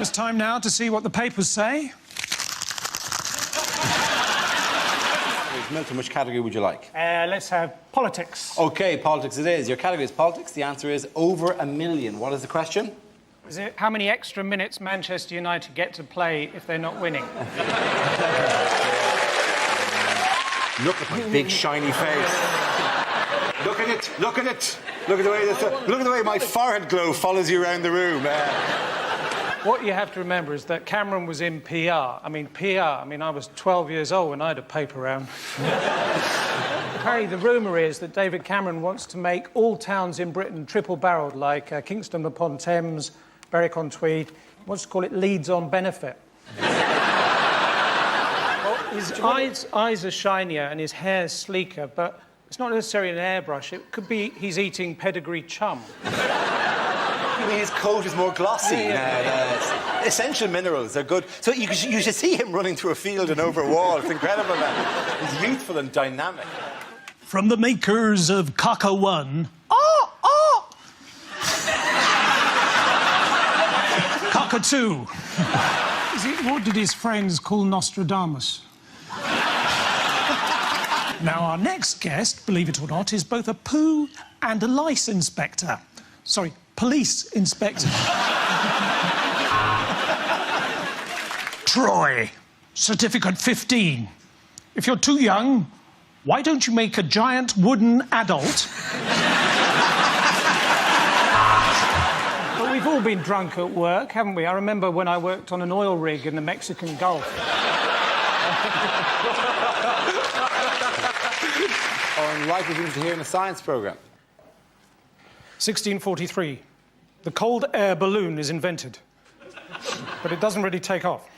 It's time now to see what the papers say. Milton, which category would you like? Let's have politics. OK, politics it is. Your category is politics. The answer is over 1 million. What is the question? Is it how many extra minutes Manchester United get to play if they're not winning? Look at my big shiny face. Look at it. Look at it. Look at the way my forehead glow follows you around the room. What you have to remember is that Cameron was in PR. I mean, I was 12 years old when I had a paper round. Apparently, the rumour is that David Cameron wants to make all towns in Britain triple-barrelled, like Kingston upon Thames, Berwick-on-Tweed. He wants to call it Leeds-on-Benefit. Well, his eyes are shinier and his hair's sleeker, but it's not necessarily an airbrush. It could be he's eating pedigree chum. I mean, his coat is more glossy. Yeah. Essential minerals are good. So you should see him running through a field and over a wall. It's incredible, man. He's youthful and dynamic. From the makers of Cocker 1. Cocker 2. What did his friends call Nostradamus? Now, our next guest, believe it or not, is both a poo and a lice inspector. Sorry, police inspector. Troy, certificate 15. If you're too young, why don't you make a giant wooden adult? But we've all been drunk at work, haven't we? I remember when I worked on an oil rig in the Mexican Gulf. Or unlikely things to hear in a science programme. 1643. The cold air balloon is invented. But it doesn't really take off.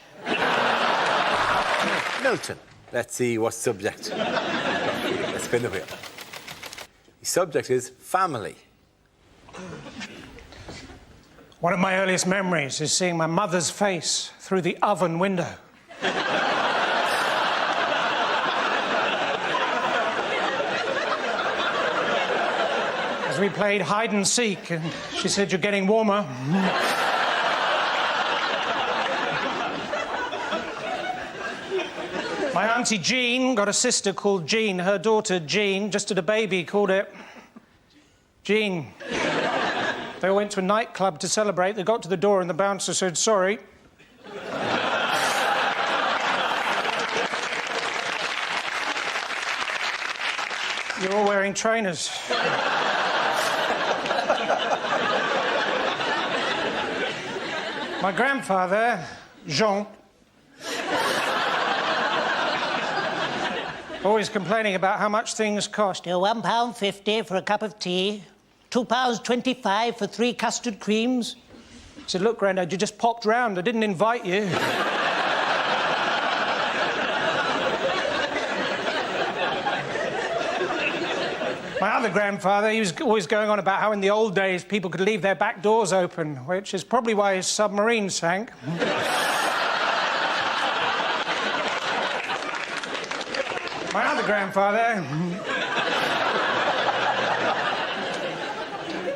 Milton, let's see what subject. Let's spin the wheel. The subject is family. One of my earliest memories is seeing my mother's face through the oven window. As we played hide and seek, and she said, "You're getting warmer." My auntie Jean got a sister called Jean. Her daughter Jean just had a baby, called it Jean. They went to a nightclub to celebrate. They got to the door and the bouncer said, "Sorry." You're all wearing trainers. My grandfather, Jean, always complaining about how much things cost. £1.50 for a cup of tea, £2.25 for 3 custard creams. I said, "Look, Grandad, you just popped round. I didn't invite you." My other grandfather, he was always going on about how in the old days people could leave their back doors open, which is probably why his submarine sank. My other grandfather,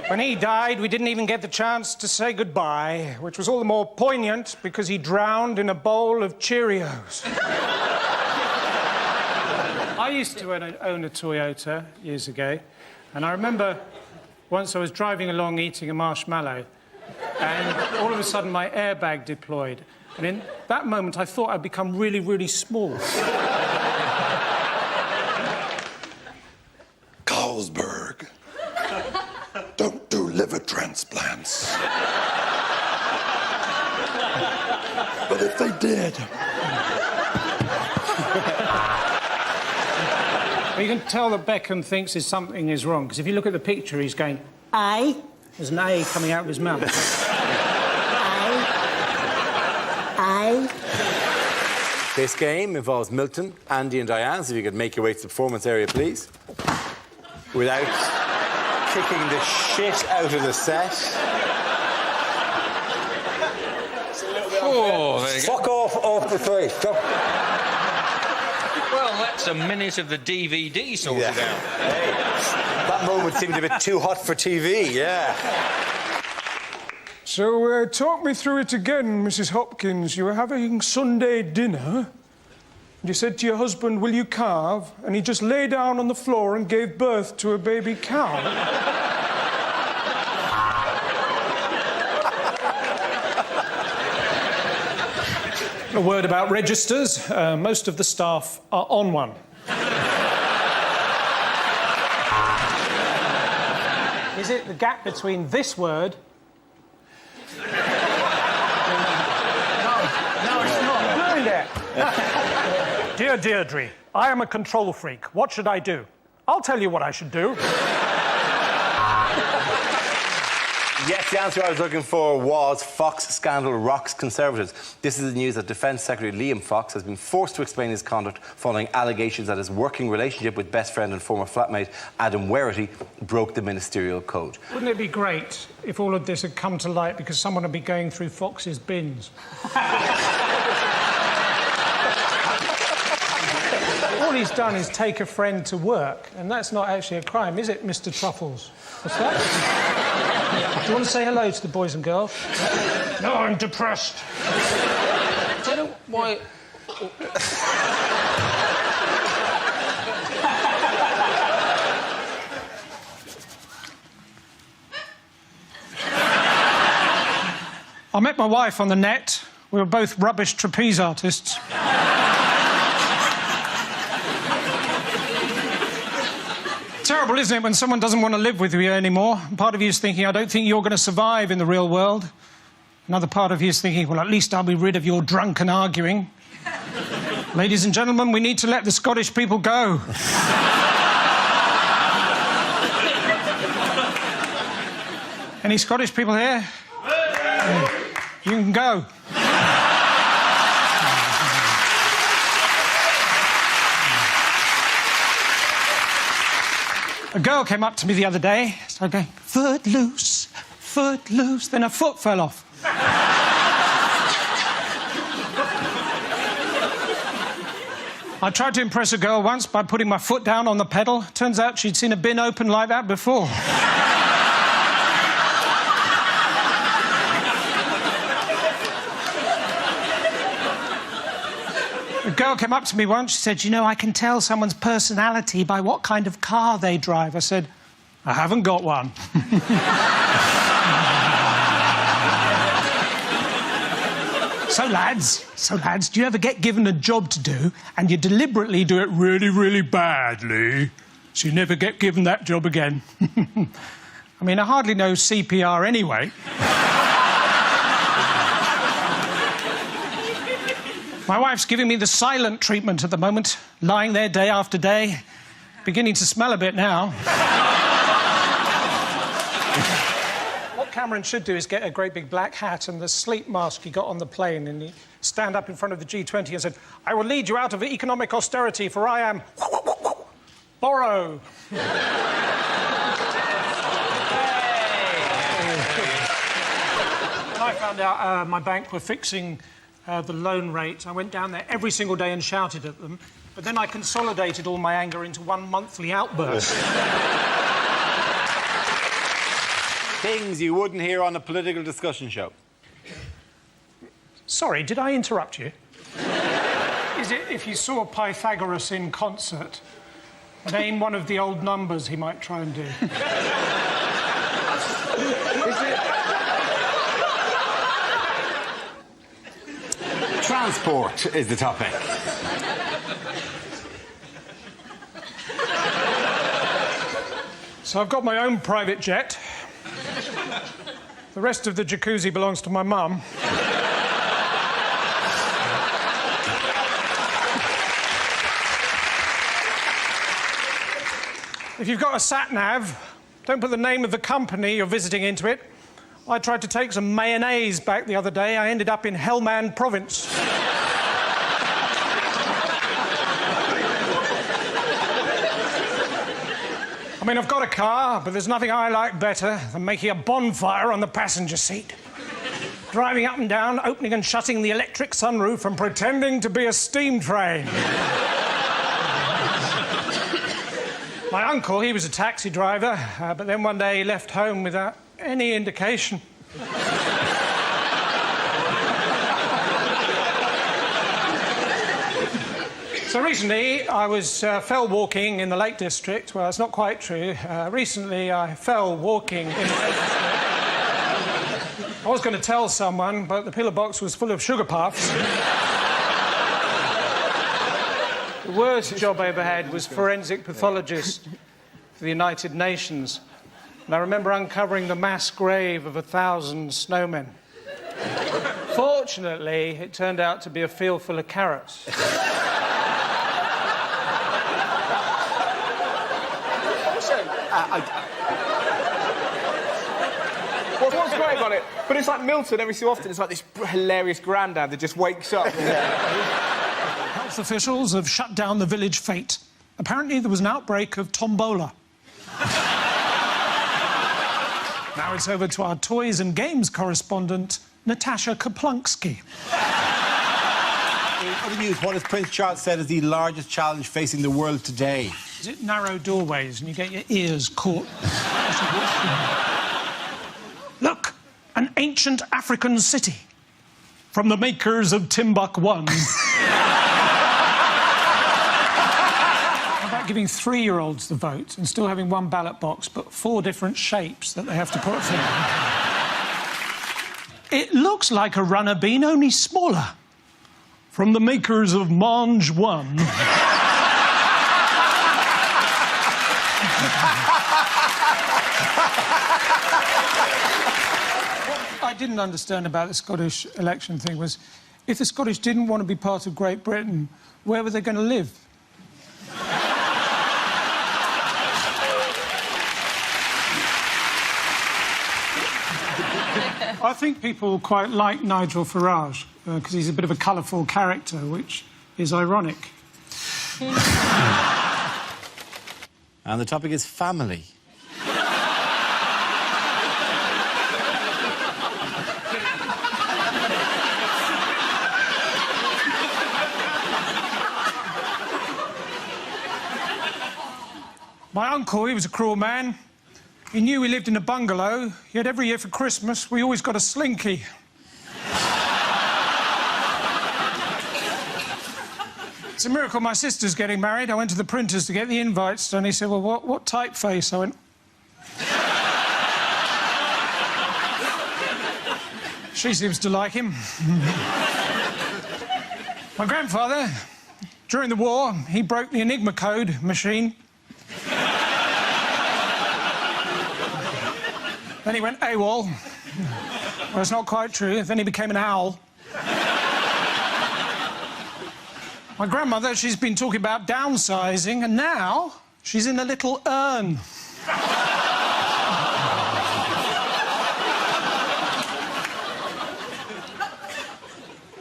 when he died, we didn't even get the chance to say goodbye, which was all the more poignant because he drowned in a bowl of Cheerios. I used to own a Toyota years ago, and I remember once I was driving along eating a marshmallow, and all of a sudden my airbag deployed. And in that moment, I thought I'd become really, really small. Carlsberg. Don't do liver transplants. But if they did... You can tell that Beckham thinks something is wrong, because if you look at the picture, he's going, "Aye." There's an A coming out of his mouth. Aye. This game involves Milton, Andy and Diane, so if you could make your way to the performance area, please. Without kicking the shit out of the set. Oh, there you go. Fuck off the face. Well, that's a minute of the DVD sorted out. Hey, that moment seemed a bit too hot for TV, yeah. So, talk me through it again, Mrs. Hopkins. You were having Sunday dinner, and you said to your husband, will you carve? And he just lay down on the floor and gave birth to a baby cow. A word about registers. Most of the staff are on one. Is it the gap between this word... No, it's not. Doing that. Dear Deirdre, I am a control freak. What should I do? I'll tell you what I should do. Yes, the answer I was looking for was Fox scandal rocks Conservatives. This is the news that Defence Secretary Liam Fox has been forced to explain his conduct following allegations that his working relationship with best friend and former flatmate Adam Werrity broke the ministerial code. Wouldn't it be great if all of this had come to light because someone would be going through Fox's bins? All he's done is take a friend to work, and that's not actually a crime, is it, Mr. Truffles? What's that? Do you want to say hello to the boys and girls? No, I'm depressed. I don't know why... I met my wife on the net. We were both rubbish trapeze artists. Terrible, isn't it, when someone doesn't want to live with you anymore? Part of you is thinking, I don't think you're going to survive in the real world. Another part of you is thinking, well, at least I'll be rid of your drunken arguing. Ladies and gentlemen, we need to let the Scottish people go. Any Scottish people here? You can go. A girl came up to me the other day, started going, foot loose, then her foot fell off. I tried to impress a girl once by putting my foot down on the pedal. Turns out she'd seen a bin open like that before. A girl came up to me once, she said, you know, I can tell someone's personality by what kind of car they drive. I said, I haven't got one. So lads, do you ever get given a job to do and you deliberately do it really, really badly so you never get given that job again? I mean, I hardly know CPR anyway. My wife's giving me the silent treatment at the moment, lying there day after day, beginning to smell a bit now. What Cameron should do is get a great big black hat and the sleep mask he got on the plane, and he stand up in front of the G20 and said, I will lead you out of economic austerity, for I am... borrow. When I found out my bank were fixing the loan rate, I went down there every single day and shouted at them, but then I consolidated all my anger into one monthly outburst. Things you wouldn't hear on a political discussion show. Sorry, did I interrupt you? Is it if you saw Pythagoras in concert, name one of the old numbers he might try and do? Is it... Transport is the topic. So I've got my own private jet. The rest of the jacuzzi belongs to my mum. If you've got a sat-nav, don't put the name of the company you're visiting into it. I tried to take some mayonnaise back the other day. I ended up in Helmand Province. I mean, I've got a car, but there's nothing I like better than making a bonfire on the passenger seat. Driving up and down, opening and shutting the electric sunroof and pretending to be a steam train. My uncle, he was a taxi driver, but then one day he left home without any indication. So recently, I was fell walking in the Lake District. Well, it's not quite true. Recently, I fell walking in the Lake District. I was going to tell someone, but the pillar box was full of sugar puffs. The worst job I ever had was forensic pathologist for the United Nations. And I remember uncovering the mass grave of 1,000 snowmen. Fortunately, it turned out to be a field full of carrots. What's great about it? But it's like Milton, every so often, it's like this hilarious granddad that just wakes up. Health officials have shut down the village fete. Apparently, there was an outbreak of tombola. Now it's over to our toys and games correspondent, Natasha Kaplunksky. In other news, what has Prince Charles said is the largest challenge facing the world today? Is it narrow doorways and you get your ears caught? Look, an ancient African city from the makers of Timbuk 1. How about giving 3-year-olds the vote and still having one ballot box but 4 different shapes that they have to put through? It looks like a runner bean, only smaller. From the makers of Mange 1. I didn't understand about the Scottish election thing was, if the Scottish didn't want to be part of Great Britain, where were they going to live? I think people quite like Nigel Farage, because he's a bit of a colourful character, which is ironic. And the topic is family. My uncle, he was a cruel man. He knew we lived in a bungalow, yet every year for Christmas we always got a slinky. It's a miracle my sister's getting married. I went to the printers to get the invites done. He said, well, what typeface? I went... She seems to like him. My grandfather, during the war, he broke the Enigma code machine. Then he went AWOL. Well, it's not quite true. Then he became an owl. My grandmother, she's been talking about downsizing, and now she's in a little urn.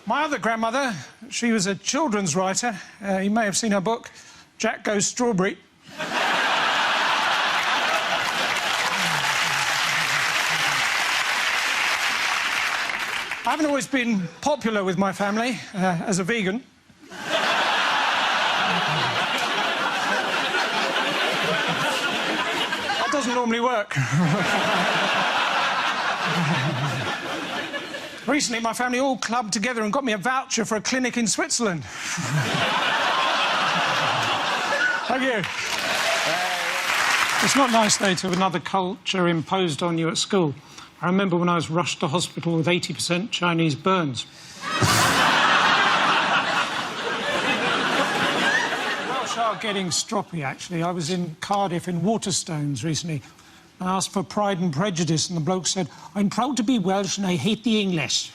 My other grandmother, she was a children's writer. You may have seen her book, Jack Goes Strawberry. I haven't always been popular with my family as a vegan. That doesn't normally work. Recently, my family all clubbed together and got me a voucher for a clinic in Switzerland. Thank you. It's not nice, though, to have another culture imposed on you at school. I remember when I was rushed to hospital with 80% Chinese burns. Welsh are getting stroppy, actually. I was in Cardiff in Waterstones recently. I asked for Pride and Prejudice, and the bloke said, I'm proud to be Welsh and I hate the English.